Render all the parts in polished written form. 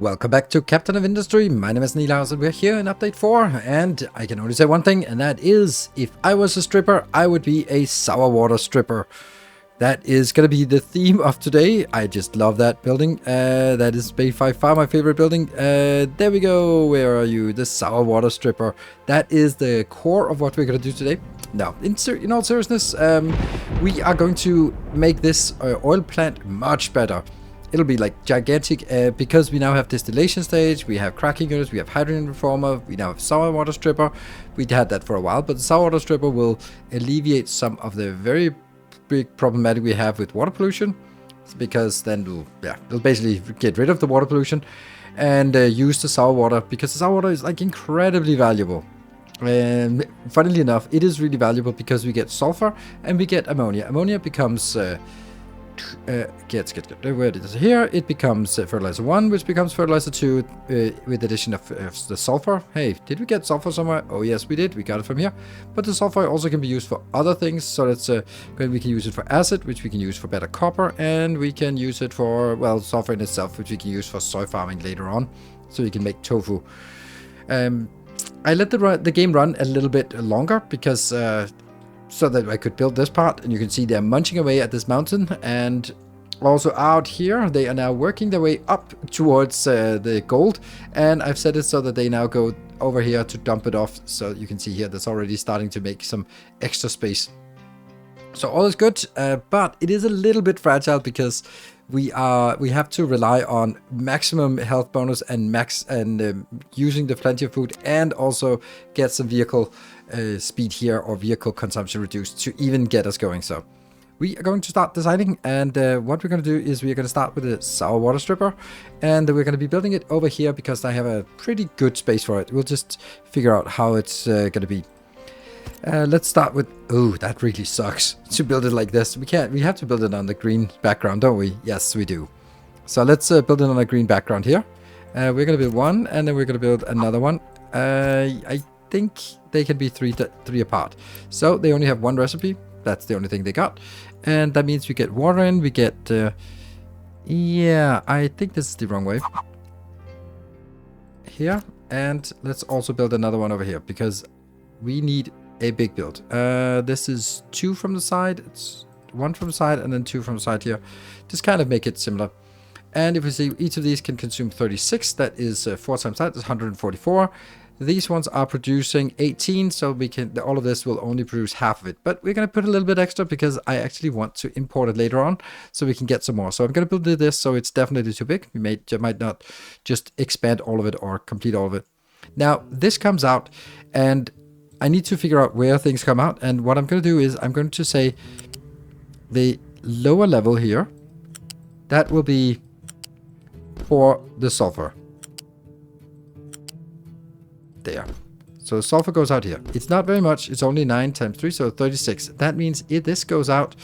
Welcome back to Captain of Industry. My name is Nilaus and we're here in update 4, and I can only say one thing, and that is, if I was a stripper, I would be a sour water stripper. That is going to be the theme of today. I just love that building. That is by far my favorite building. There we go. Where are you? The sour water stripper. That is the core of what we're going to do today. Now, in all seriousness, we are going to make this oil plant much better. It'll be like gigantic because we now have distillation stage, we have cracking units, we have hydrogen reformer, we now have sour water stripper. We had that for a while, but the sour water stripper will alleviate some of the very big problematic we have with water pollution, because then it'll basically get rid of the water pollution and use the sour water, because the sour water is like incredibly valuable. And funnily enough, it is really valuable because we get sulfur and we get ammonia. Ammonia becomes where it is here, it becomes fertilizer 1, which becomes fertilizer 2 with addition of the sulfur. Hey, did we get sulfur somewhere? Oh yes, we did. We got it from here. But the sulfur also can be used for other things. So that's we can use it for acid, which we can use for better copper, and we can use it for, well, sulfur in itself, which we can use for soy farming later on, so you can make tofu. I let the game run a little bit longer because so that I could build this part, and you can see they're munching away at this mountain, and also out here they are now working their way up towards the gold, and I've set it so that they now go over here to dump it off. So you can see here that's already starting to make some extra space. So all is good, but it is a little bit fragile because we have to rely on maximum health bonus and using the plenty of food, and also get some vehicle speed here, or vehicle consumption reduced, to even get us going. So we are going to start designing, and what we're going to do is we're going to start with a sour water stripper, and we're going to be building it over here because I have a pretty good space for it. We'll just figure out how it's going to be. Let's start with, oh, that really sucks to build it like this. We have to build it on the green background, don't we? Yes, we do. So let's build it on a green background here. We're going to build one, and then we're going to build another one. I think they can be three apart. So they only have one recipe. That's the only thing they got. And that means we get water in, we get, yeah, I think this is the wrong way. Here, and let's also build another one over here, because we need a big build. This is 2 from the side, it's 1 from the side, and then 2 from the side here. Just kind of make it similar. And if we see, each of these can consume 36, that is 4 times that is 144. These ones are producing 18, so we can, all of this will only produce half of it. But we're going to put a little bit extra because I actually want to import it later on, so we can get some more. So I'm going to build this so it's definitely too big. We might not just expand all of it or complete all of it. Now, this comes out, and I need to figure out where things come out. And what I'm going to do is I'm going to say the lower level here, that will be for the sulfur. There. So the sulfur goes out here. It's not very much. It's only 9 times 3, so 36. That means this goes out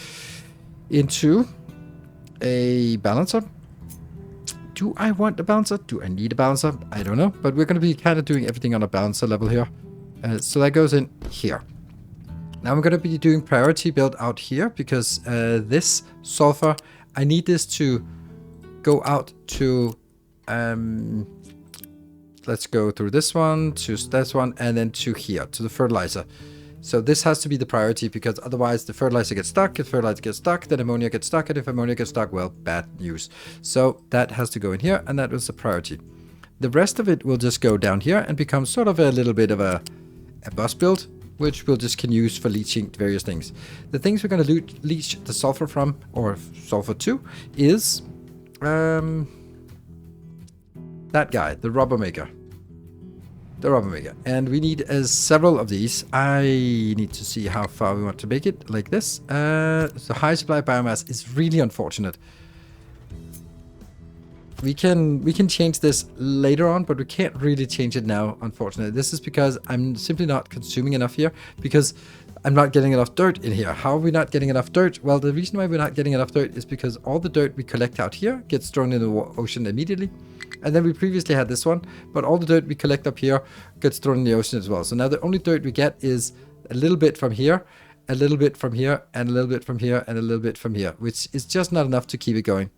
into a balancer. Do I want a balancer? Do I need a balancer? I don't know. But we're going to be kind of doing everything on a balancer level here. So that goes in here. Now I'm going to be doing priority build out here, because this sulfur, I need this to go out to... let's go through this one, to this one, and then to here, to the fertilizer. So this has to be the priority, because otherwise the fertilizer gets stuck. If fertilizer gets stuck, then ammonia gets stuck. And if ammonia gets stuck, well, bad news. So that has to go in here, and that was the priority. The rest of it will just go down here and become sort of a little bit of a bus build, which we'll just can use for leaching various things. The things we're going to leach the sulfur from, or sulfur to, is that guy, the rubber maker. The rubber maker. And we need several of these. I need to see how far we want to make it, like this. So high supply biomass is really unfortunate. We can change this later on, but we can't really change it now, unfortunately. This is because I'm simply not consuming enough here, because I'm not getting enough dirt in here. How are we not getting enough dirt? Well, the reason why we're not getting enough dirt is because all the dirt we collect out here gets thrown in the ocean immediately. And then we previously had this one, but all the dirt we collect up here gets thrown in the ocean as well. So now the only dirt we get is a little bit from here, a little bit from here, and a little bit from here, and a little bit from here, which is just not enough to keep it going.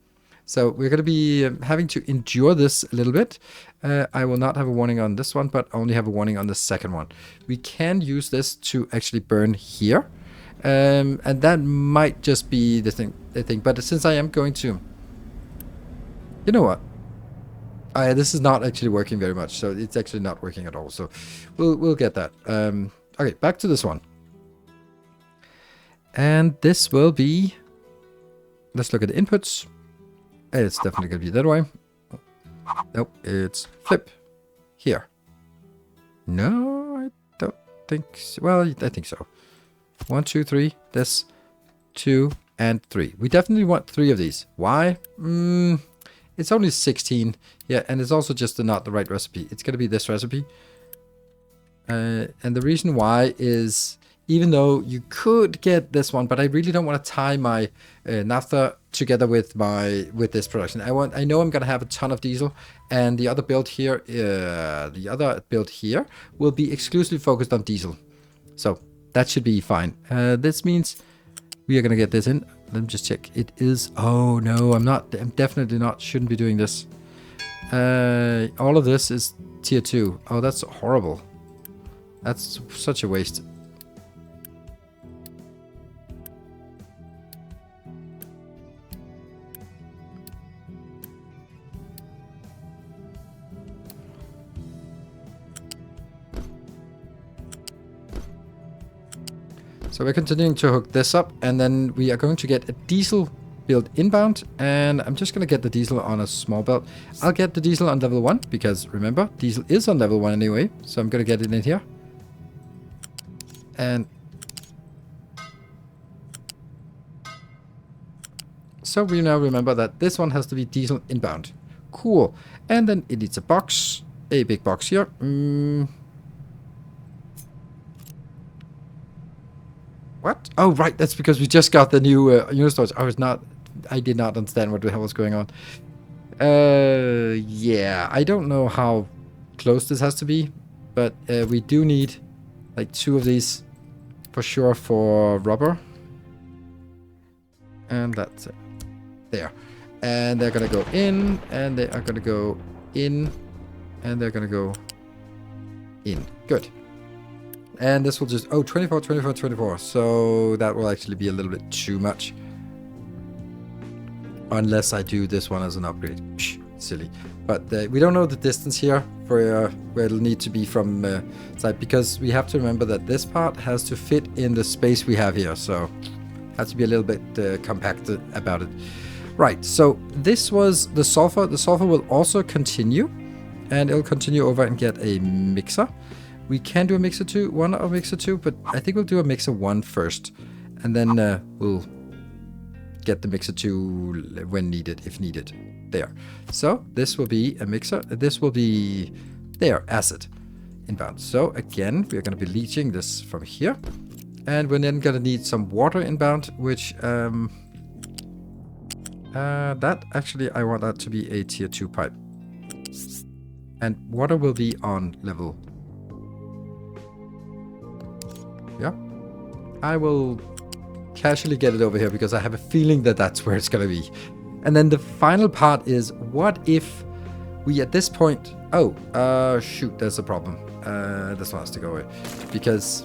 So we're going to be having to endure this a little bit. I will not have a warning on this one, but only have a warning on the second one. We can use this to actually burn here. And that might just be the thing. But since I am going to... You know what? This is not actually working very much, so it's actually not working at all. So we'll get that. Okay, back to this one. And this will be... Let's look at the inputs. It's definitely going to be that way. Nope, it's flip. Here. No, I don't think so. Well, I think so. 1, 2, 3. This. 2 and 3. We definitely want 3 of these. Why? It's only 16. Yeah, and it's also just not the right recipe. It's going to be this recipe. And the reason why is... Even though you could get this one, but I really don't want to tie my naphtha together with this production. I know I'm gonna have a ton of diesel, and the other build here, will be exclusively focused on diesel. So that should be fine. This means we are gonna get this in. Let me just check. It is. Oh no, I'm not. I'm definitely not. Shouldn't be doing this. All of this is tier 2. Oh, that's horrible. That's such a waste. So we're continuing to hook this up, and then we are going to get a diesel build inbound, and I'm just going to get the diesel on a small belt. I'll get the diesel on level 1, because remember, diesel is on level 1 anyway, so I'm going to get it in here. And so we now remember that this one has to be diesel inbound. Cool. And then it needs a box, a big box here. What? Oh, right. That's because we just got the new unit storage. I did not understand what the hell was going on. Yeah. I don't know how close this has to be, but we do need like 2 of these for sure for rubber. And that's it. There. And they're going to go in, and they are going to go in, and they're going to go in. Good. And this will just... Oh, 24, 24, 24. So that will actually be a little bit too much. Unless I do this one as an upgrade. Psh, silly. But we don't know the distance here for where it'll need to be from side. Because we have to remember that this part has to fit in the space we have here. So has to be a little bit compacted about it. Right, so this was the sulfur. The sulfur will also continue. And it'll continue over and get a mixer. We can do a mixer 2, one or mixer 2, but I think we'll do a mixer 1 first. And then we'll get the mixer 2 when needed, if needed. There. So this will be a mixer. This will be there, acid inbound. So again, we're going to be leaching this from here. And we're then going to need some water inbound, which that actually I want that to be a tier 2 pipe. And water will be on level. Yeah. I will casually get it over here because I have a feeling that that's where it's going to be. And then the final part is, what if we at this point... Oh, shoot, there's a problem. This one has to go away. Because...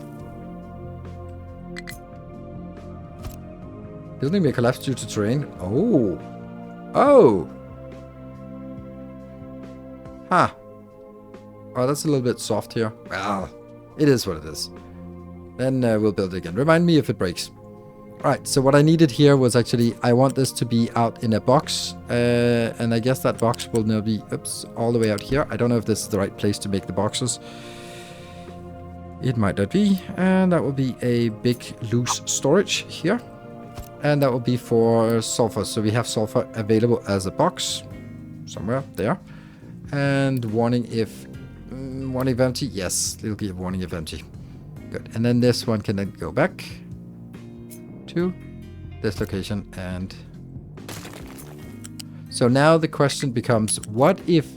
building may collapse due to terrain. Oh. Oh. Huh. Oh, that's a little bit soft here. Well, it is what it is. Then we'll build it again. Remind me if it breaks. Alright, so what I needed here was actually, I want this to be out in a box. And I guess that box will now be, oops, all the way out here. I don't know if this is the right place to make the boxes. It might not be. And that will be a big loose storage here. And that will be for sulfur. So we have sulfur available as a box. Somewhere there. And warning if... warning if empty? Yes, it'll give warning if empty. Good. And then this one can then go back to this location. And so now the question becomes, what if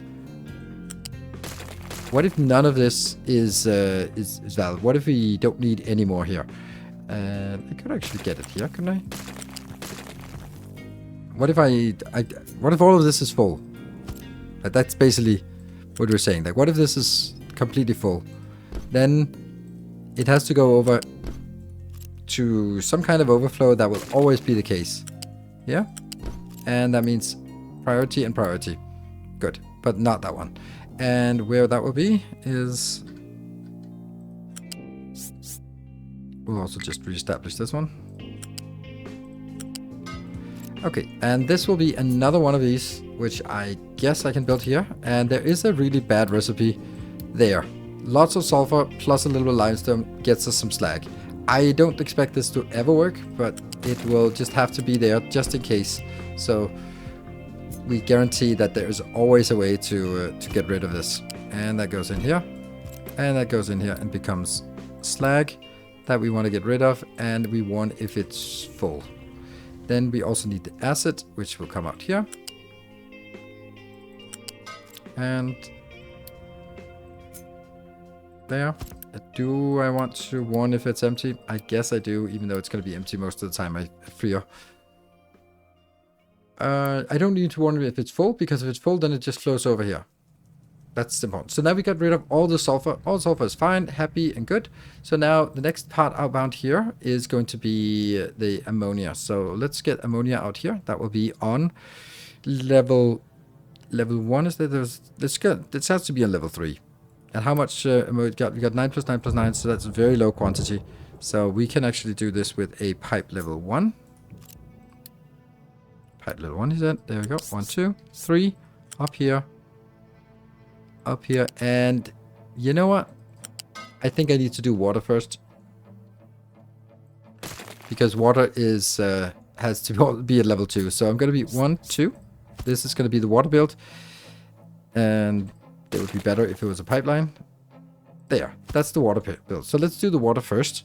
none of this is valid? What if we don't need any more here? I could actually get it here, couldn't I? what if what if all of this is full? That's basically what we're saying. Like, what if this is completely full? Then it has to go over to some kind of overflow. That will always be the case. Yeah? And that means priority and priority. Good. But not that one. And where that will be is... We'll also just reestablish this one. Okay, and this will be another one of these, which I guess I can build here. And there is a really bad recipe there. Lots of sulfur plus a little bit of limestone gets us some slag. I don't expect this to ever work, but it will just have to be there just in case. So we guarantee that there is always a way to get rid of this. And that goes in here. And that goes in here and becomes slag that we want to get rid of. And we want if it's full. Then we also need the acid, which will come out here. And there. Do I want to warn if it's empty? I guess I do, even though it's going to be empty most of the time, I fear. I don't need to warn if it's full, because if it's full, then it just flows over here. That's important. So now we got rid of all the sulfur. All the sulfur is fine, happy, and good. So now the next part outbound here is going to be the ammonia. So let's get ammonia out here. That will be on level 1. Is there? Let's go. This has to be on level 3. And how much we got? We got 9 plus 9 plus 9, so that's a very low quantity. So we can actually do this with a pipe level 1. Pipe level 1 is that? There we go. 1, 2, 3. Up here. Up here. And you know what? I think I need to do water first. Because water is has to be at level 2. So I'm going to be 1, 2. This is going to be the water build. And it would be better if it was a pipeline. There, that's the water build. So let's do the water first.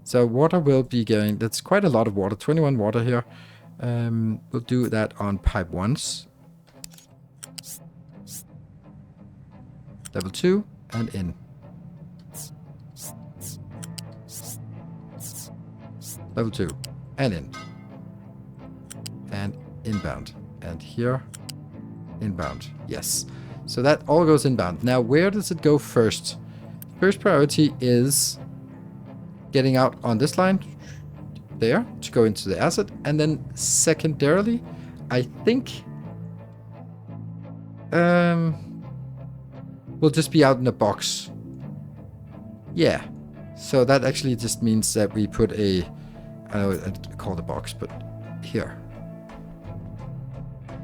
So water will be going, that's quite a lot of water, 21 water here. We'll do that on pipe 1s. Level 2 and in. Level 2 and in. And inbound. And here, inbound. Yes. So that all goes inbound. Now, where does it go first? First priority is getting out on this line there to go into the acid. And then secondarily, I think we'll just be out in a box. Yeah. So that actually just means that we put a, I know I call the box, but here.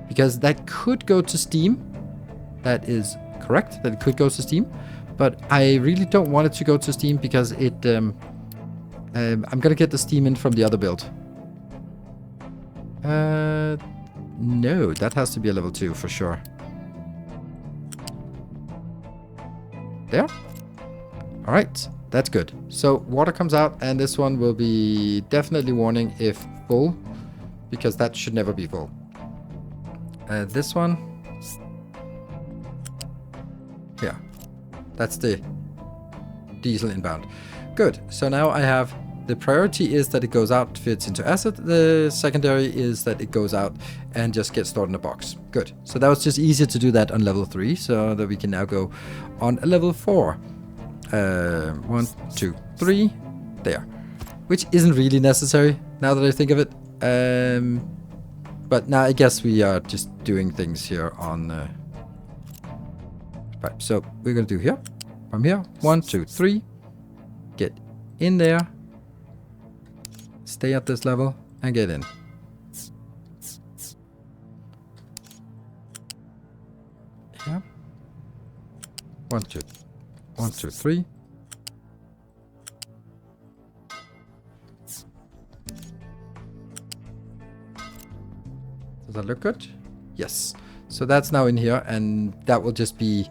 Because that could go to steam. That is correct, that it could go to steam, but I really don't want it to go to steam because it, I'm gonna get the steam in from the other build. No, that has to be a level 2 for sure. There. All right, that's good. So water comes out, and this one will be definitely warning if full, because that should never be full. This one. Yeah, that's the diesel inbound. Good. So now I have the priority is that it goes out, fits into acid. The secondary is that it goes out and just gets stored in a box. Good. So that was just easier to do that on level 3, so that we can now go on a level 4. 1, 2, 3. There. Which isn't really necessary now that I think of it. But now I guess we are just doing things here on... Right, so we're going to do here, from here, 1, 2, 3, get in there, stay at this level, and get in. Here, 1, 2, 1, 2, 3. Does that look good? Yes. So that's now in here, and that will just be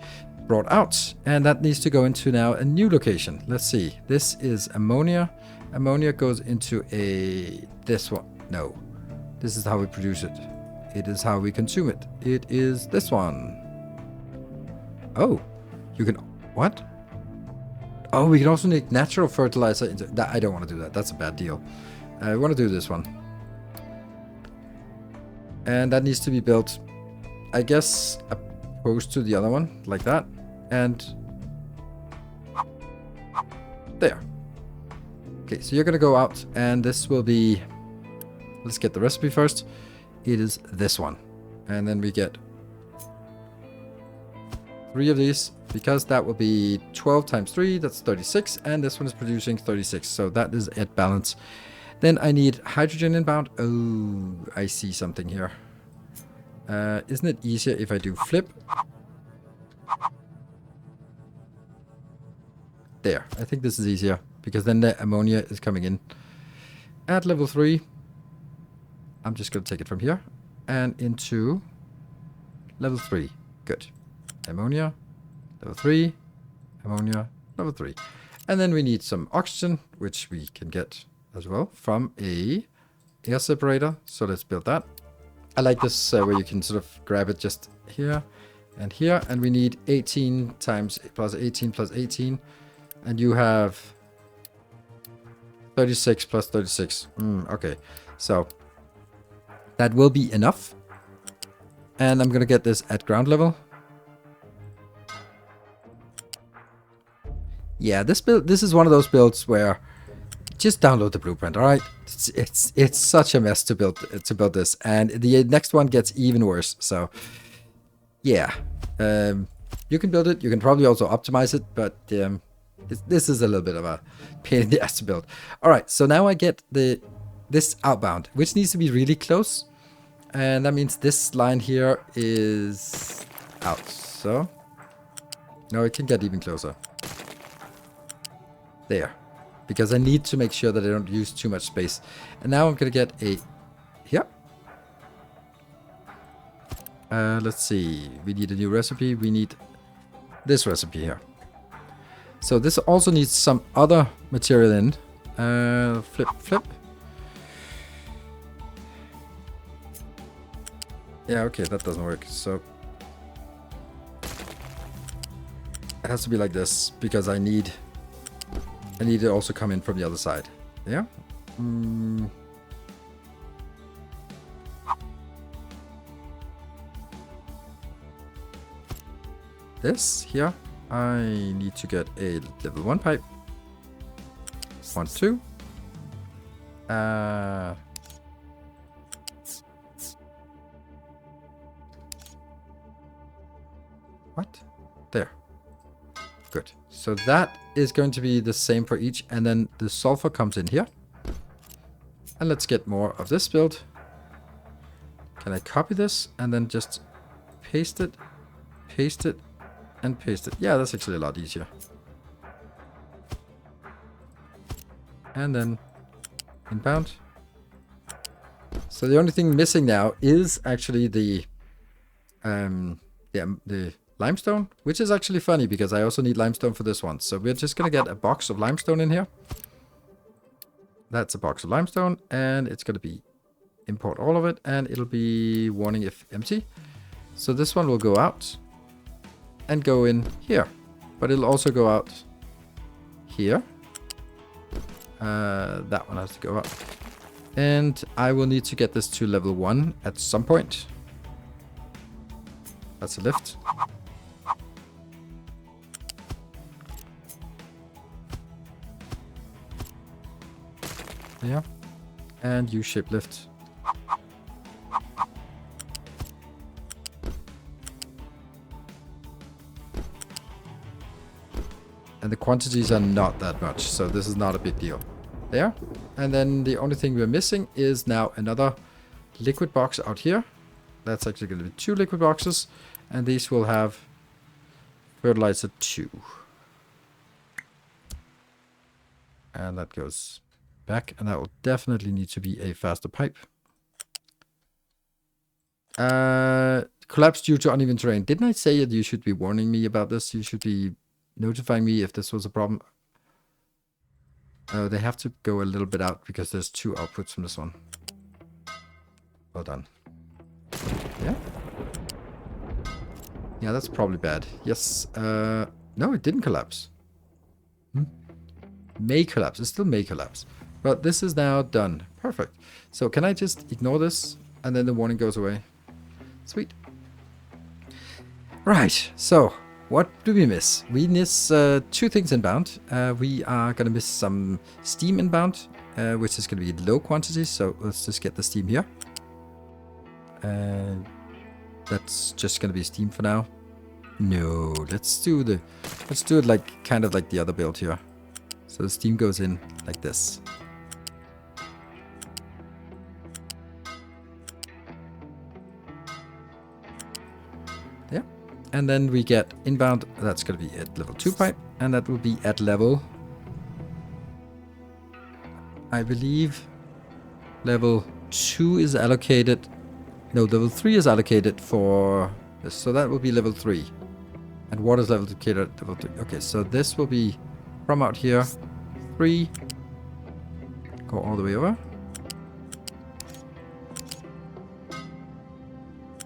brought out, and that needs to go into now a new location. Let's see. This is ammonia. Ammonia goes into this one. No, this is how we produce it. It is how we consume it. It is this one. Oh, you can what? Oh, we can also make natural fertilizer into that. I don't want to do that. That's a bad deal. I want to do this one. And that needs to be built, I guess, opposed to the other one, like that. And there. Okay, so you're gonna go out, and this will be, let's get the recipe first. It is this one. And then we get 3 of these, because that will be 12 times 3, that's 36, and this one is producing 36, so that is at balance. Then I need hydrogen inbound. Oh, I see something here. Isn't it easier if I do flip? There, I think this is easier, because then the ammonia is coming in. At level 3, I'm just going to take it from here, and into level 3. Good. Ammonia, level 3, ammonia, level 3. And then we need some oxygen, which we can get as well from a air separator. So let's build that. I like this where you can sort of grab it just here and here. And we need 18 times plus 18 plus 18. And you have 36 plus 36. Okay, so that will be enough. And I'm going to get this at ground level. Yeah, this is one of those builds where just download the blueprint, all right? It's such a mess to build this, and the next one gets even worse. So, yeah, you can build it. You can probably also optimize it, but this is a little bit of a pain in the ass to build. All right, so now I get this outbound, which needs to be really close, and that means this line here is out. So, no, it can get even closer. There, because I need to make sure that I don't use too much space. And now I'm gonna get a here. Let's see, we need a new recipe. We need this recipe here. So this also needs some other material in. Flip. Yeah, okay, that doesn't work. So it has to be like this, because I need to also come in from the other side. Yeah. This here, I need to get a level 1 pipe. 1, 2. What? There. Good. So that is going to be the same for each, and then the sulfur comes in here. And let's get more of this build. Can I copy this and then just paste it, and paste it? Yeah, that's actually a lot easier. And then inbound. So the only thing missing now is actually the limestone, which is actually funny because I also need limestone for this one. So we're just going to get a box of limestone in here. That's a box of limestone, and it's going to be import all of it, and it'll be warning if empty. So this one will go out and go in here, but it'll also go out here. That one has to go up. And I will need to get this to level 1 at some point. That's a lift. Yeah. And U-shape lift. And the quantities are not that much, so this is not a big deal. There. And then the only thing we're missing is now another liquid box out here. That's actually going to be 2 liquid boxes. And these will have fertilizer 2. And that goes back, and that will definitely need to be a faster pipe. Collapse due to uneven terrain. Didn't I say that you should be warning me about this? You should be notifying me if this was a problem. They have to go a little bit out because there's 2 outputs from this one. Well done. Yeah. Yeah, that's probably bad. Yes. No, it didn't collapse. May collapse. It still may collapse. But this is now done. Perfect. So can I just ignore this? and then the warning goes away. Sweet. Right, so what do we miss? We miss 2 things inbound. We are going to miss some steam inbound, which is going to be low quantities, so let's just get the steam here. That's just going to be steam for now. No, let's do it like kind of like the other build here. So the steam goes in like this. Yeah. And then we get inbound. That's going to be at level 2 pipe. And that will be at level, I believe, level 2 is allocated. No, level 3 is allocated for this. So that will be level 3. And water is level allocated at level 3. Okay, so this will be from out here. 3. Go all the way over.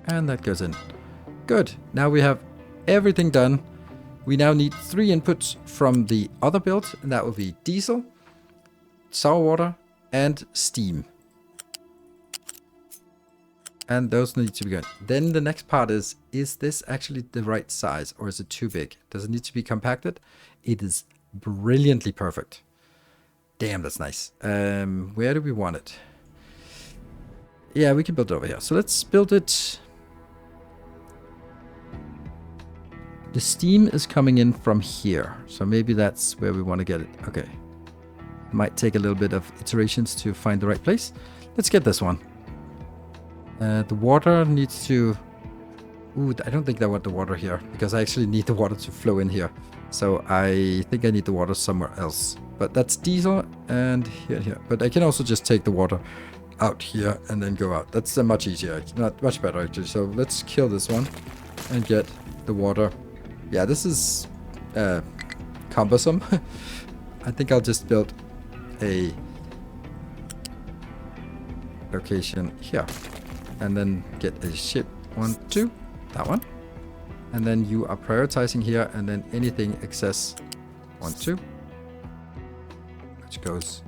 And that goes in. Good. Now we have everything done. We now need 3 inputs from the other build. And that will be diesel, sour water, and steam. And those need to be good. Then the next part is this actually the right size or is it too big? Does it need to be compacted? It is brilliantly perfect. Damn, that's nice. Where do we want it? Yeah, we can build it over here. So let's build it. The steam is coming in from here. So maybe that's where we want to get it. Okay. Might take a little bit of iterations to find the right place. Let's get this one. The water needs to... Ooh, I don't think I want the water here, because I actually need the water to flow in here. So I think I need the water somewhere else. But that's diesel and here and here. But I can also just take the water out here and then go out. That's much easier, not much better actually. So let's kill this one and get the water. Yeah, this is cumbersome. I think I'll just build a location here. And then get a ship 1, 2, that one. And then you are prioritizing here, and then anything excess 1, 2, which goes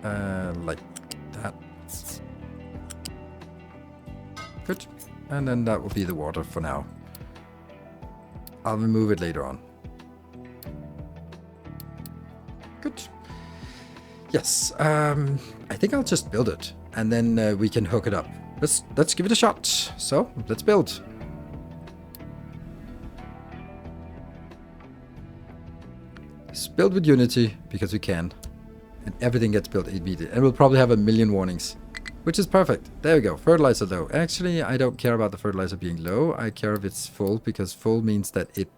like that. Good. And then that will be the water for now. I'll remove it later on. Good. Yes, I think I'll just build it, and then we can hook it up. Let's give it a shot. So, let's build. Let's build with Unity, because we can. And everything gets built immediately. And we'll probably have a million warnings, which is perfect. There we go. Fertilizer low. Actually, I don't care about the fertilizer being low. I care if it's full, because full means that it...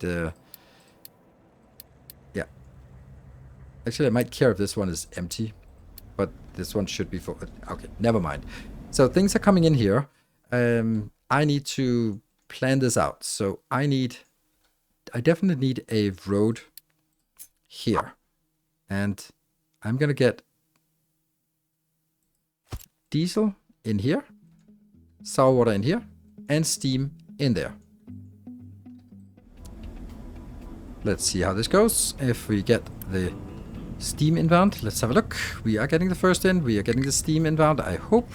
yeah. Actually, I might care if this one is empty, but this one should be full. Okay, never mind. So things are coming in here. I need to plan this out. So I definitely need a road here. And I'm going to get diesel in here, sour water in here, and steam in there. Let's see how this goes. If we get the steam inbound, let's have a look. We are getting the first in. We are getting the steam inbound, I hope.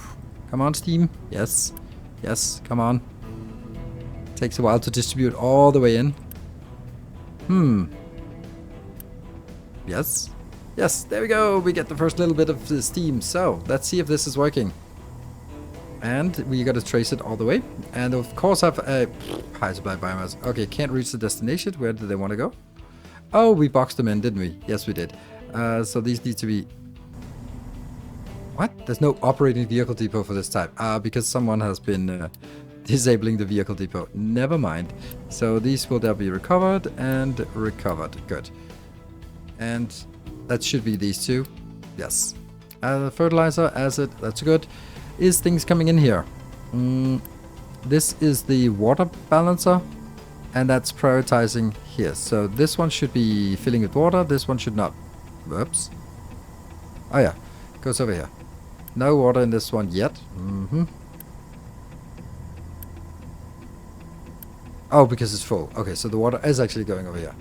Come on, steam. Yes. Yes, come on. Takes a while to distribute all the way in. Yes. Yes, there we go. We get the first little bit of the steam. So, let's see if this is working. And we got to trace it all the way. And of course have a high supply biomass. Okay, can't reach the destination. Where do they want to go? Oh, we boxed them in, didn't we? Yes, we did. So these need to be... What? There's no operating vehicle depot for this type. Because someone has been disabling the vehicle depot. Never mind. So these will now be recovered and recovered. Good. And that should be these two. Yes. Fertilizer, acid, that's good. Is things coming in here? This is the water balancer. And that's prioritizing here. So this one should be filling with water. This one should not. Whoops. Oh yeah. Goes over here. No water in this one yet. Oh, because it's full. Okay, so the water is actually going over here.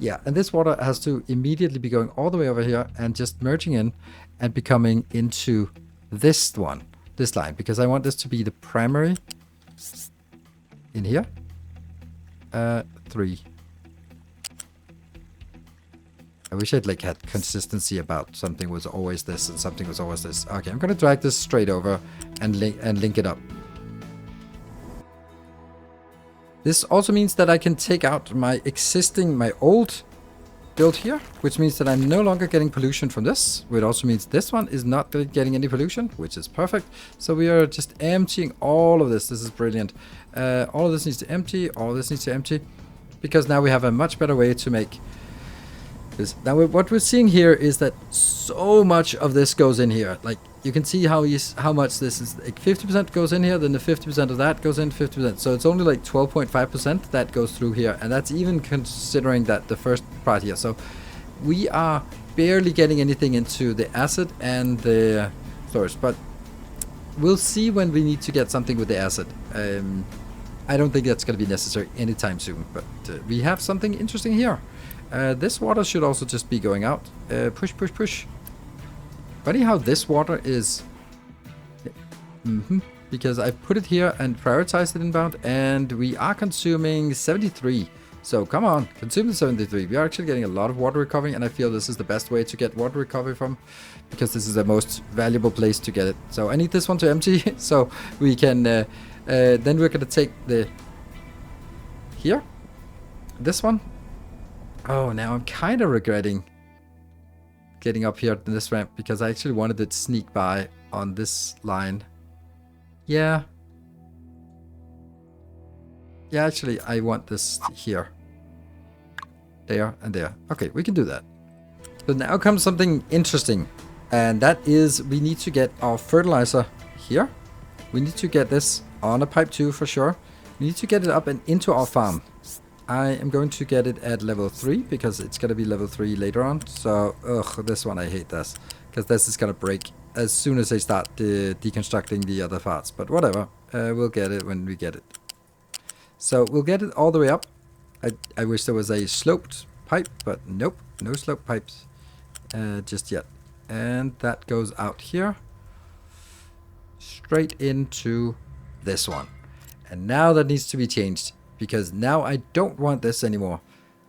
Yeah, and this water has to immediately be going all the way over here and just merging in and becoming into this one, this line, because I want this to be the primary in here. 3. I wish I'd like had consistency about something was always this and something was always this. Okay, I'm gonna drag this straight over and link it up. This also means that I can take out my old build here, which means that I'm no longer getting pollution from this. Which also means this one is not getting any pollution, which is perfect. So we are just emptying all of this. This is brilliant. All of this needs to empty. All of this needs to empty, because now we have a much better way to make this. Now what we're seeing here is that so much of this goes in here. Like you can see how much this is. Like 50% goes in here, then the 50% of that goes in 50%. So it's only like 12.5% that goes through here, and that's even considering that the first part here. So we are barely getting anything into the acid and the storage, but we'll see when we need to get something with the acid. I don't think that's going to be necessary anytime soon, but we have something interesting here. This water should also just be going out. Push, push, push. Funny how this water is... because I put it here and prioritized it inbound, and we are consuming 73. So come on, consume the 73. We are actually getting a lot of water recovery, and I feel this is the best way to get water recovery from, because this is the most valuable place to get it. So I need this one to empty, so we can... then we're going to take the... Here? This one? Oh, now I'm kind of regretting getting up here in this ramp, because I actually wanted it to sneak by on this line. Yeah. Yeah, actually, I want this here. There and there. Okay, we can do that. So now comes something interesting. And that is, we need to get our fertilizer here. We need to get this on a pipe 2 for sure. We need to get it up and into our farm. I am going to get it at level 3, because it's going to be level 3 later on. So, this one, I hate this, because this is going to break as soon as I start deconstructing the other parts. But whatever, we'll get it when we get it. So we'll get it all the way up. I wish there was a sloped pipe, but nope, no sloped pipes just yet. And that goes out here, straight into this one. And now that needs to be changed, because now I don't want this anymore.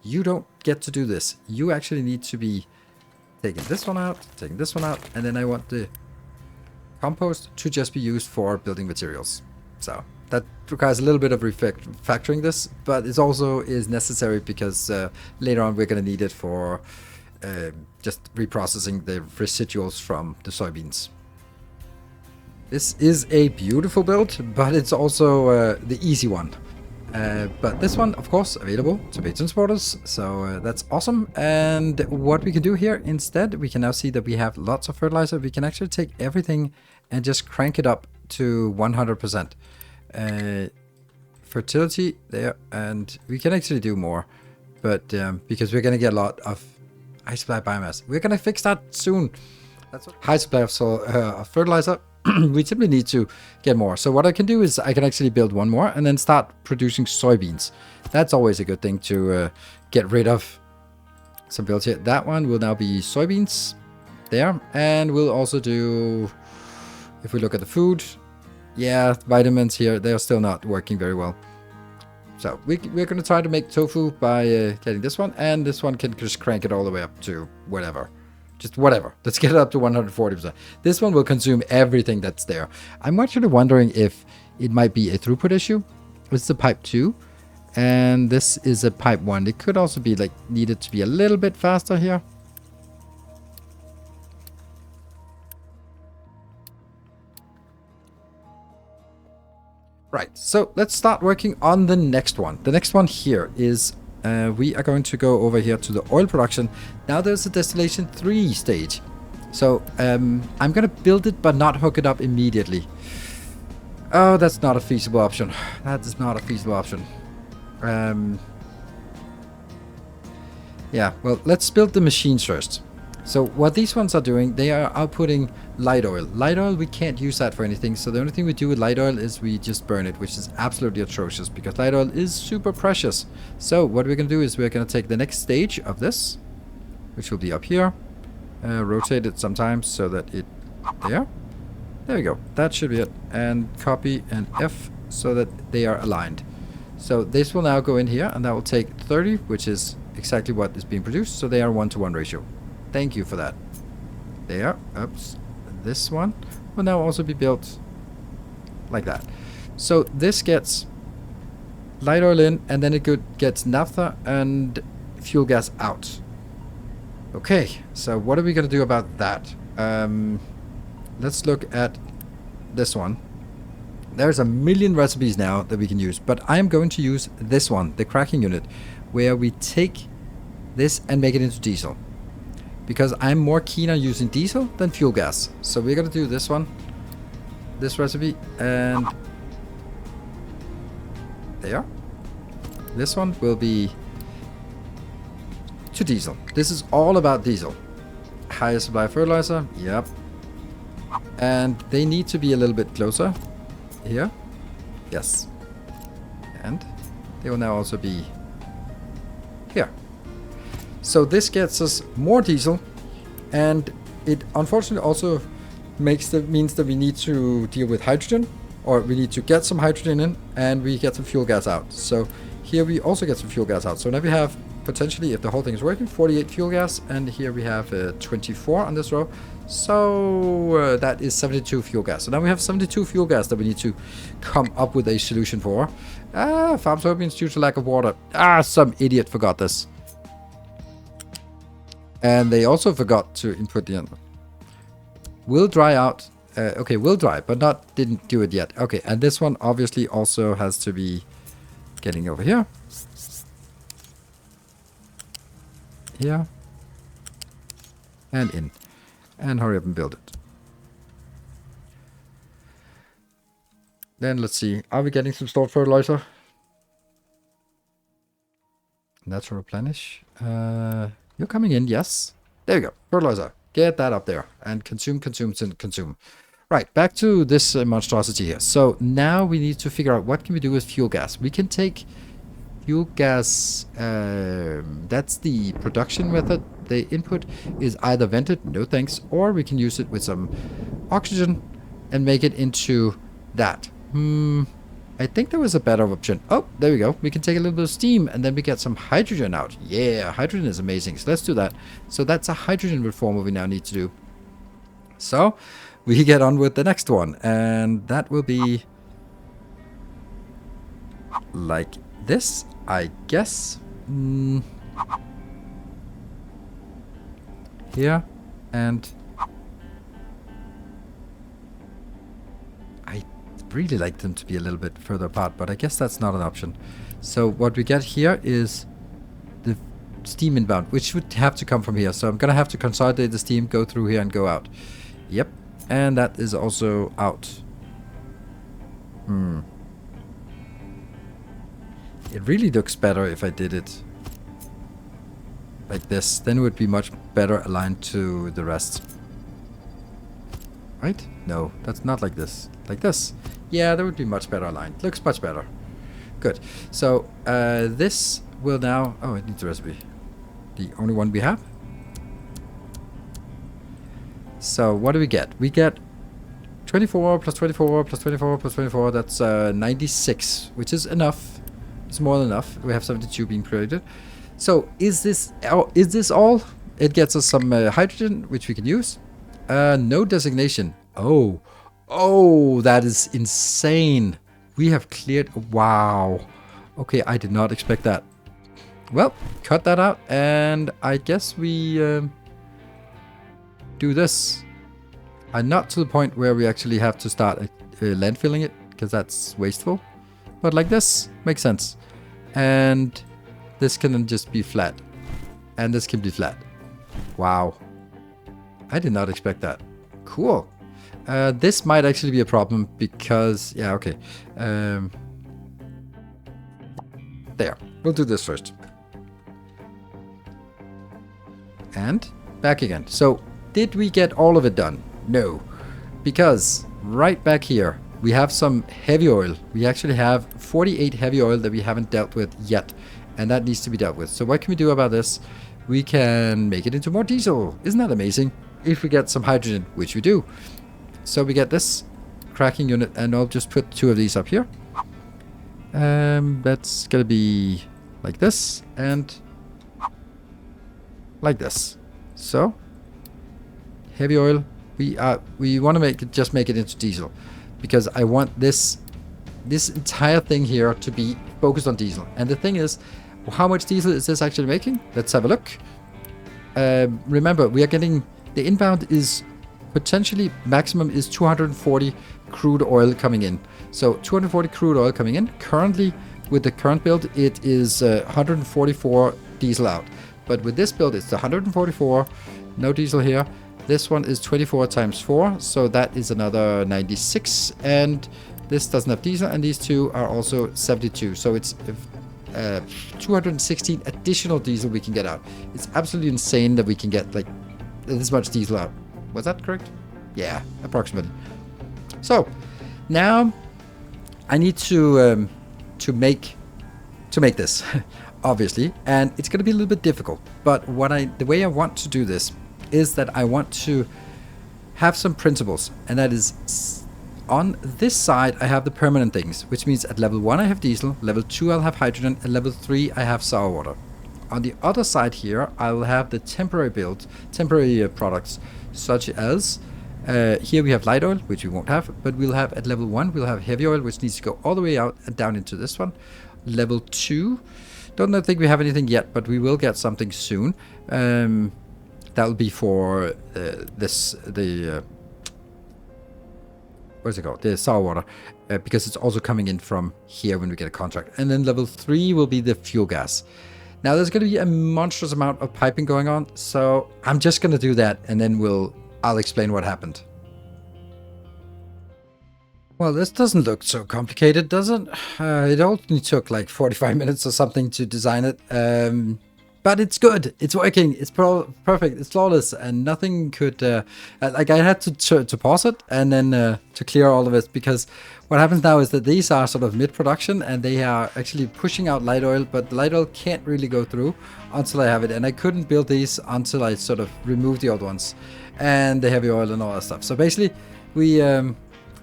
You don't get to do this. You actually need to be taking this one out, and then I want the compost to just be used for building materials. So that requires a little bit of refactoring this, but it also is necessary because later on we're going to need it for just reprocessing the residuals from the soybeans. This is a beautiful build, but it's also the easy one. But this one, of course, available to patron supporters, so that's awesome. And what we can do here instead, we can now see that we have lots of fertilizer. We can actually take everything and just crank it up to 100%. Fertility there, and we can actually do more, but because we're going to get a lot of high supply biomass. We're going to fix that soon. That's what high supply of fertilizer. We simply need to get more. So what I can do is I can actually build one more and then start producing soybeans. That's always a good thing to get rid of some builds here. That one will now be soybeans there, and we'll also do, if we look at the food, yeah, vitamins here, they're still not working very well. So we're going to try to make tofu by getting this one, and this one can just crank it all the way up to whatever. Just whatever. Let's get it up to 140%. This one will consume everything that's there. I'm actually wondering if it might be a throughput issue. This is a pipe 2, and this is a pipe 1. It could also be like needed to be a little bit faster here. Right, so let's start working on the next one. The next one here is we are going to go over here to the oil production. Now there's a distillation 3 stage. So I'm going to build it but not hook it up immediately. Oh, that's not a feasible option. That is not a feasible option. Yeah, well, let's build the machines first. So what these ones are doing, they are outputting light oil. Light oil, we can't use that for anything. So the only thing we do with light oil is we just burn it, which is absolutely atrocious because light oil is super precious. So what we're going to do is we're going to take the next stage of this, which will be up here. Rotate it sometimes so that it... There we go. That should be it. And copy and F so that they are aligned. So this will now go in here and that will take 30, which is exactly what is being produced. So they are 1-to-1 ratio. Thank you for that. There. Oops. This one will now also be built like that. So this gets light oil in and then it gets naphtha and fuel gas out. Okay, so what are we going to do about that? Let's look at this one. There's a million recipes now that we can use, but I'm going to use this one, the cracking unit, where we take this and make it into diesel. Because I'm more keen on using diesel than fuel gas. So we're going to do this one, this recipe, and there. This one will be to diesel. This is all about diesel. Higher supply of fertilizer, yep. And they need to be a little bit closer here. Yes. And they will now also be here. So this gets us more diesel, and it unfortunately also means that we need to deal with hydrogen, or we need to get some hydrogen in, and we get some fuel gas out. So here we also get some fuel gas out. So now we have potentially, if the whole thing is working, 48 fuel gas, and here we have 24 on this row. So that is 72 fuel gas. So now we have 72 fuel gas that we need to come up with a solution for. Farm soybeans due to lack of water. Some idiot forgot this. And they also forgot to input the end. Will dry out. Okay, will dry, but didn't do it yet. Okay, and this one obviously also has to be getting over here. Here. And in. And hurry up and build it. Then let's see. Are we getting some stored fertilizer? Natural replenish. You're coming in, yes. There you go. Fertilizer. Get that up there. And consume, consume, consume. Right, back to this monstrosity here. So now we need to figure out what can we do with fuel gas. We can take fuel gas. That's the production method. The input is either vented, no thanks, or we can use it with some oxygen and make it into that. I think there was a better option. Oh, there we go. We can take a little bit of steam and then we get some hydrogen out. Yeah, hydrogen is amazing. So let's do that. So that's a hydrogen reformer we now need to do. So we get on with the next one. And that will be like this, I guess. Here. And I really like them to be a little bit further apart, but I guess that's not an option. So what we get here is the steam inbound, which would have to come from here. So I'm gonna have to consolidate the steam, go through here and go out. Yep, and that is also out. It really looks better if I did it like this. Then it would be much better aligned to the rest. Right? No, that's not like this. Like this. Yeah, that would be much better aligned. Looks much better. Good. So this will now... Oh, it needs a recipe. The only one we have. So what do we get? We get 24 plus 24 plus 24 plus 24. That's 96, which is enough. It's more than enough. We have 72 being created. So is this all? It gets us some hydrogen, which we can use. No designation. Oh, that is insane. We have cleared. Wow. Okay, I did not expect that. Well, cut that out, and I guess we do this. And not to the point where we actually have to start landfilling it, because that's wasteful. But like this, makes sense. And this can then just be flat. And this can be flat. Wow. I did not expect that. Cool. This might actually be a problem because... Yeah, okay. There. We'll do this first. And back again. So did we get all of it done? No, because right back here we have some heavy oil. We actually have 48 heavy oil that we haven't dealt with yet, and that needs to be dealt with. So what can we do about this? We can make it into more diesel. Isn't that amazing? If we get some hydrogen, which we do. So we get this cracking unit, and I'll just put 2 of these up here. That's gonna be like this and like this. So heavy oil, we want to just make it into diesel, because I want this entire thing here to be focused on diesel. And the thing is, how much diesel is this actually making? Let's have a look. Remember, we are getting the inbound is potentially maximum is 240 crude oil coming in. So 240 crude oil coming in. Currently, with the current build, it is 144 diesel out. But with this build, it's 144, no diesel here. This one is 24 times 4, so that is another 96. And this doesn't have diesel, and these 2 are also 72. So it's 216 additional diesel we can get out. It's absolutely insane that we can get like this much diesel out. Was that correct? Yeah, approximately. So now I need to make this, obviously, and it's going to be a little bit difficult. But the way I want to do this is that I want to have some principles, and that is on this side I have the permanent things, which means at level 1 I have diesel, level 2 I'll have hydrogen, and level 3 I have sour water. On the other side here I'll have the temporary products, such as here we have light oil, which we won't have, but we'll have at level 1 we'll have heavy oil, which needs to go all the way out and down into this one. Level 2, don't think we have anything yet, but we will get something soon. That'll be for what's it called? The sour water, because it's also coming in from here when we get a contract. And then level 3 will be the fuel gas. Now there's going to be a monstrous amount of piping going on, so I'm just going to do that, and then I'll explain what happened. Well, this doesn't look so complicated, does it? It only took like 45 minutes or something to design it. But it's good. It's working. It's perfect. It's flawless, and nothing could. Like, I had to pause it and then to clear all of it, because what happens now is that these are sort of mid-production and they are actually pushing out light oil, but the light oil can't really go through until I have it, and I couldn't build these until I sort of removed the old ones and the heavy oil and all that stuff. So basically, we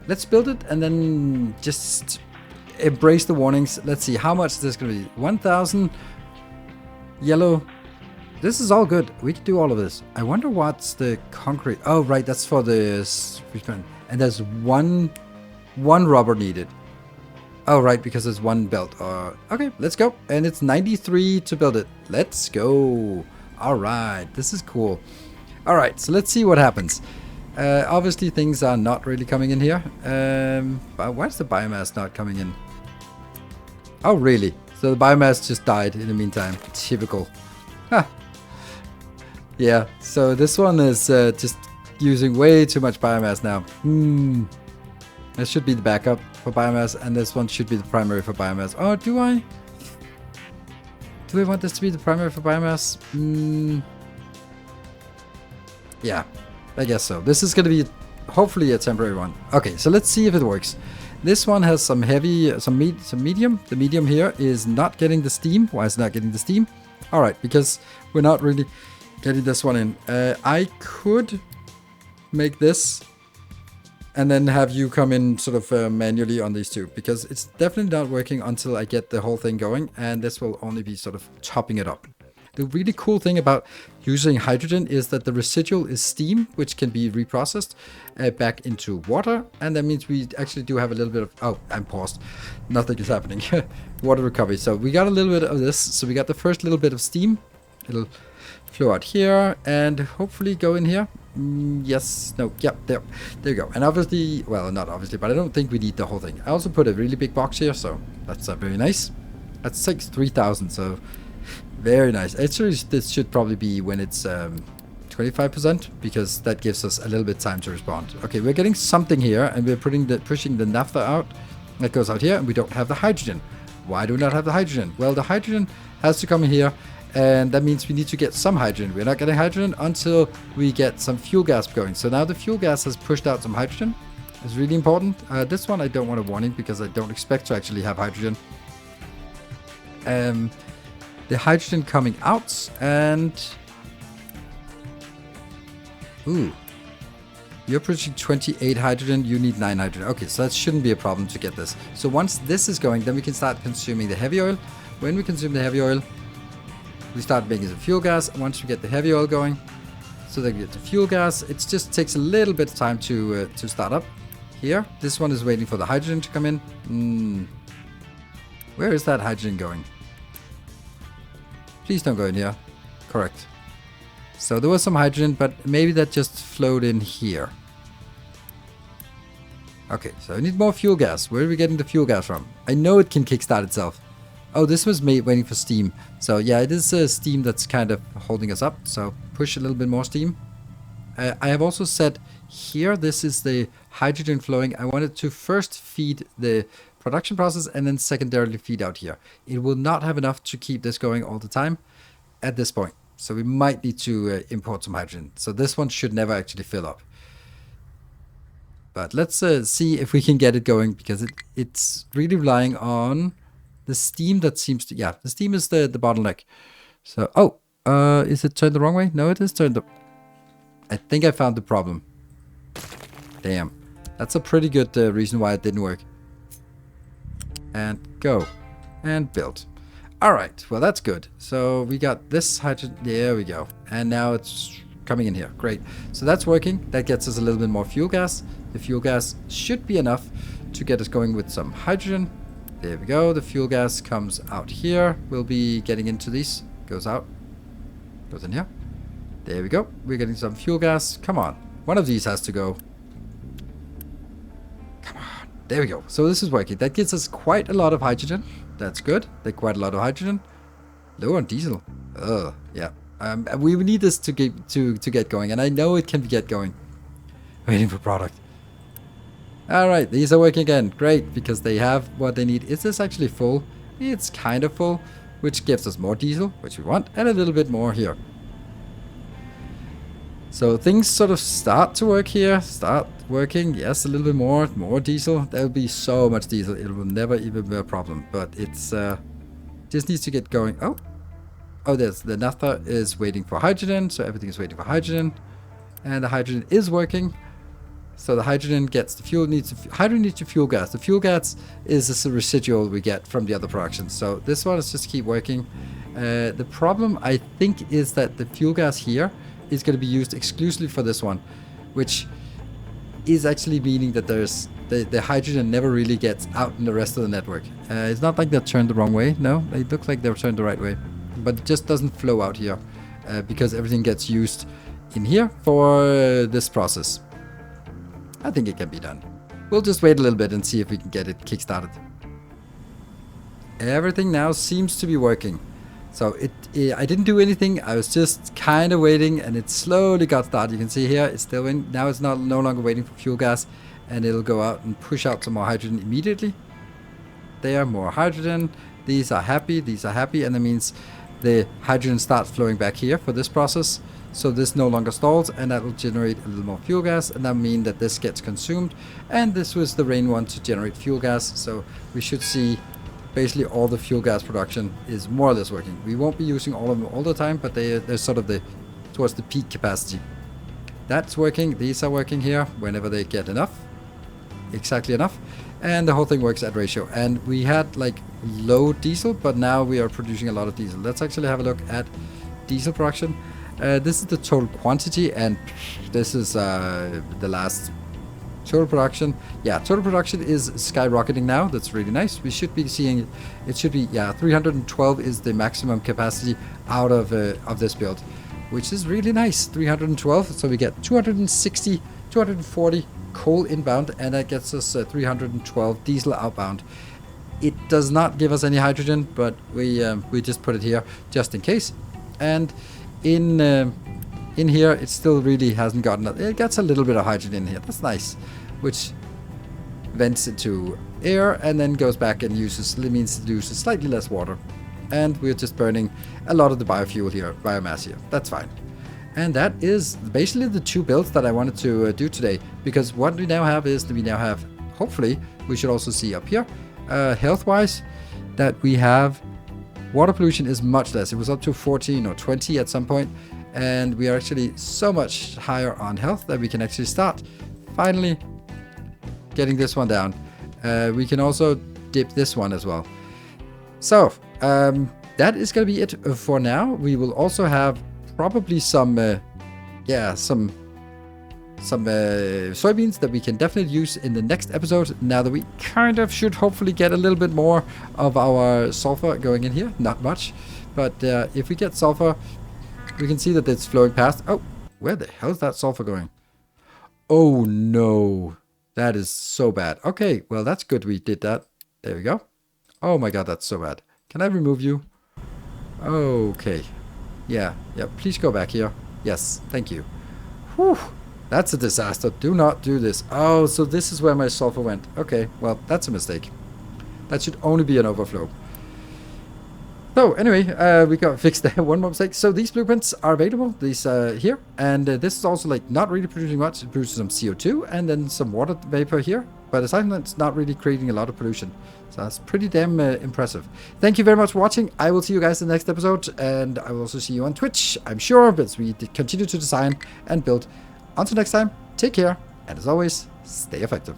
let's build it and then just embrace the warnings. Let's see, how much is this going to be? 1,000. Yellow. This is all good. We can do all of this. I wonder what's the concrete. Oh, right. That's for the... And there's one rubber needed. Oh, right. Because there's one belt. Okay, let's go. And it's 93 to build it. Let's go. All right. This is cool. All right. So let's see what happens. Obviously, things are not really coming in here. But why's the biomass not coming in? Oh, really? So the biomass just died in the meantime. Typical. Huh. Yeah, so this one is just using way too much biomass now. This should be the backup for biomass, and this one should be the primary for biomass. Oh, do I? Do I want this to be the primary for biomass? Yeah, I guess so. This is going to be hopefully a temporary one. Okay, so let's see if it works. This one has some heavy, some medium. The medium here is not getting the steam. Why is it not getting the steam? All right, because we're not really getting this one in. I could make this and then have you come in sort of manually on these two, because it's definitely not working until I get the whole thing going, and this will only be sort of topping it up. The really cool thing about using hydrogen is that the residual is steam, which can be reprocessed back into water. And that means we actually do have a little bit of... Oh, I'm paused. Nothing is happening. Water recovery. So we got a little bit of this. So we got the first little bit of steam. It'll flow out here and hopefully go in here. Yes. No. Yep. There you go. And obviously... Well, not obviously, but I don't think we need the whole thing. I also put a really big box here. So that's very nice. That's like 3,000. So... Very nice. Actually, this should probably be when it's 25%, because that gives us a little bit time to respond. Okay, we're getting something here, and we're pushing the naphtha out. That goes out here, and we don't have the hydrogen. Why do we not have the hydrogen? Well, the hydrogen has to come in here And that means we need to get some hydrogen. We're not getting hydrogen until we get some fuel gas going. So now the fuel gas has pushed out some hydrogen. It's really important. This one I don't want a warning because I don't expect to actually have hydrogen. The hydrogen coming out and... Ooh. You're producing 28 hydrogen, you need 9 hydrogen. Okay, so that shouldn't be a problem to get this. So once this is going, then we can start consuming the heavy oil. When we consume the heavy oil, we start making some fuel gas. And once we get the heavy oil going, so that we get the fuel gas, it just takes a little bit of time to start up. Here, this one is waiting for the hydrogen to come in. Where is that hydrogen going? Please don't go in here. Correct. So there was some hydrogen, but maybe that just flowed in here. Okay, so I need more fuel gas. Where are we getting the fuel gas from? I know it can kickstart itself. Oh, this was waiting for steam. So yeah, it is steam that's kind of holding us up. So push a little bit more steam. I have also said here, this is the hydrogen flowing. I wanted to first feed the production process and then secondarily feed out here. It will not have enough to keep this going all the time at this point. So we might need to import some hydrogen. So this one should never actually fill up. But let's see if we can get it going, because it's really relying on the steam that seems to... Yeah, the steam is the bottleneck. So, is it turned the wrong way? No, it is turned the... I think I found the problem. Damn. That's a pretty good reason why it didn't work. And go. And build. Alright, well that's good. So we got this hydrogen, there we go. And now it's coming in here, great. So that's working, that gets us a little bit more fuel gas. The fuel gas should be enough to get us going with some hydrogen. There we go, the fuel gas comes out here. We'll be getting into these, goes out, goes in here. There we go, we're getting some fuel gas, come on. One of these has to go. Come on, there we go. So this is working, that gives us quite a lot of hydrogen. That's good. They're quite a lot of hydrogen. Low on diesel. Yeah. We need this to get going, and I know it can get going. Waiting for product. All right, these are working again. Great, because they have what they need. Is this actually full? It's kind of full, which gives us more diesel, which we want, and a little bit more here. So things sort of start to work here. Start working. Yes, a little bit more diesel. There will be so much diesel. It will never even be a problem. But it's just needs to get going. Oh, there's the naphtha is waiting for hydrogen. So everything is waiting for hydrogen, and the hydrogen is working. So the hydrogen gets the fuel. Hydrogen needs the fuel gas. The fuel gas is a residual we get from the other production. So this one is just keep working. The problem I think is that the fuel gas here is going to be used exclusively for this one, which is actually meaning that there's the hydrogen never really gets out in the rest of the network. It's not like they're turned the wrong way. No, they look like they're turned the right way, but it just doesn't flow out here because everything gets used in here for this process. I think it can be done. We'll just wait a little bit and see if we can get it kickstarted. Everything now seems to be working. So I didn't do anything. I was just kind of waiting, and it slowly got started. You can see here it's still in. Now it's no longer waiting for fuel gas, and it'll go out and push out some more hydrogen immediately. There, more hydrogen. These are happy, and that means the hydrogen starts flowing back here for this process. So this no longer stalls, and that will generate a little more fuel gas, and that means that this gets consumed. And this was the rain one to generate fuel gas. So we should see basically all the fuel gas production is more or less working. We won't be using all of them all the time, but they're sort of towards the peak capacity. That's working. These are working here whenever they get enough, exactly enough, and the whole thing works at ratio. And we had like low diesel, but now we are producing a lot of diesel. Let's actually have a look at diesel production. This is the total quantity, and this is the last total production. Yeah, total production is skyrocketing now. That's really nice. We should be seeing it should be 312 is the maximum capacity out of this build, which is really nice. 312, so we get 240 coal inbound, and that gets us 312 diesel outbound. It does not give us any hydrogen, but we just put it here just in case. And in here, it still really hasn't gotten... It gets a little bit of hydrogen in here. That's nice. Which vents into air and then goes back and uses... It means it uses slightly less water. and we're just burning a lot of the biofuel here, biomass here. That's fine. And that is basically the two builds that I wanted to do today, because what we now have is that we now have, hopefully, we should also see up here, health-wise, that we have water pollution is much less. It was up to 14 or 20 at some point, and we are actually so much higher on health that we can actually start finally getting this one down. We can also dip this one as well. So that is going to be it for now. We will also have probably some soybeans that we can definitely use in the next episode, now that we kind of should hopefully get a little bit more of our sulfur going in here. Not much, but if we get sulfur, we can see that it's flowing past. Oh, where the hell is that sulfur going? Oh no, that is so bad. Okay, well, that's good we did that. There we go. Oh my god, that's so bad. Can I remove you? Okay. Yeah, please go back here. Yes, thank you. Whew, that's a disaster. Do not do this. Oh, so this is where my sulfur went. Okay, well, that's a mistake. That should only be an overflow. So anyway, we got fixed that one more mistake. So these blueprints are available, these here, and this is also like not really producing much. It produces some CO2 and then some water vapor here, but aside from that, it's not really creating a lot of pollution. So that's pretty damn impressive. Thank you very much for watching. I will see you guys in the next episode, and I will also see you on Twitch, I'm sure, as we continue to design and build. Until next time, take care, and as always, stay effective.